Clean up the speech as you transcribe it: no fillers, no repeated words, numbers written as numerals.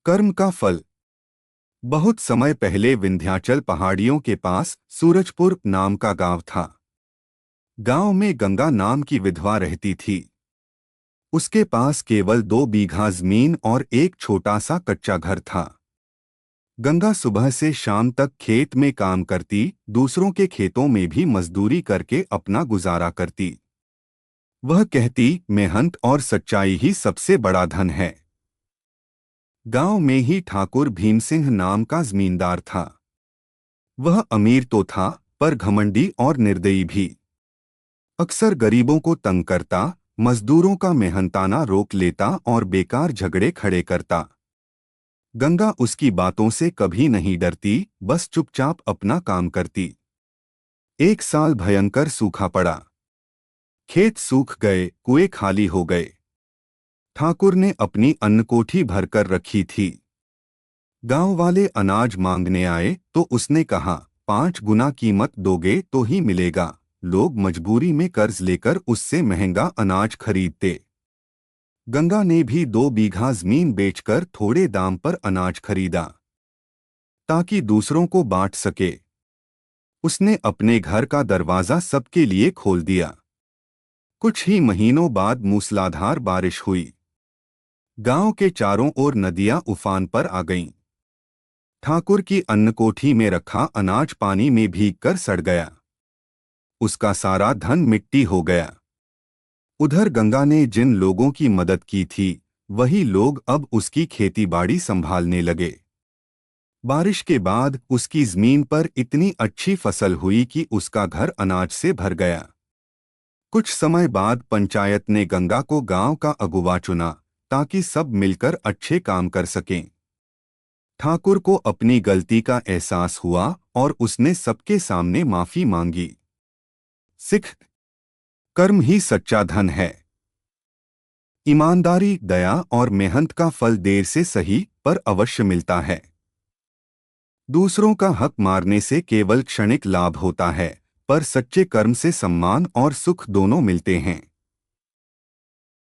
कर्म का फल। बहुत समय पहले विंध्याचल पहाड़ियों के पास सूरजपुर नाम का गांव था। गांव में गंगा नाम की विधवा रहती थी। उसके पास केवल 2 बीघा जमीन और एक छोटा सा कच्चा घर था। गंगा सुबह से शाम तक खेत में काम करती, दूसरों के खेतों में भी मजदूरी करके अपना गुजारा करती। वह कहती, मेहनत और सच्चाई ही सबसे बड़ा धन है। गांव में ही ठाकुर भीमसिंह नाम का जमींदार था। वह अमीर तो था, पर घमंडी और निर्दयी भी। अक्सर गरीबों को तंग करता, मजदूरों का मेहनताना रोक लेता और बेकार झगड़े खड़े करता। गंगा उसकी बातों से कभी नहीं डरती, बस चुपचाप अपना काम करती। एक साल भयंकर सूखा पड़ा। खेत सूख गए, कुएं खाली हो गए। ठाकुर ने अपनी अन्नकोठी भरकर रखी थी। गांव वाले अनाज मांगने आए तो उसने कहा, 5 गुना कीमत दोगे तो ही मिलेगा। लोग मजबूरी में कर्ज लेकर उससे महंगा अनाज खरीदते। गंगा ने भी 2 बीघा जमीन बेचकर थोड़े दाम पर अनाज खरीदा, ताकि दूसरों को बांट सके। उसने अपने घर का दरवाजा सबके लिए खोल दिया। कुछ ही महीनों बाद मूसलाधार बारिश हुई। गांव के चारों ओर नदियां उफान पर आ गईं। ठाकुर की अन्नकोठी में रखा अनाज पानी में भीगकर सड़ गया। उसका सारा धन मिट्टी हो गया। उधर गंगा ने जिन लोगों की मदद की थी, वही लोग अब उसकी खेतीबाड़ी संभालने लगे। बारिश के बाद उसकी जमीन पर इतनी अच्छी फसल हुई कि उसका घर अनाज से भर गया। कुछ समय बाद पंचायत ने गंगा को गांव का अगुवा चुना, ताकि सब मिलकर अच्छे काम कर सकें। ठाकुर को अपनी गलती का एहसास हुआ और उसने सबके सामने माफी मांगी। सिख, कर्म ही सच्चा धन है। ईमानदारी, दया और मेहनत का फल देर से सही पर अवश्य मिलता है। दूसरों का हक मारने से केवल क्षणिक लाभ होता है, पर सच्चे कर्म से सम्मान और सुख दोनों मिलते हैं।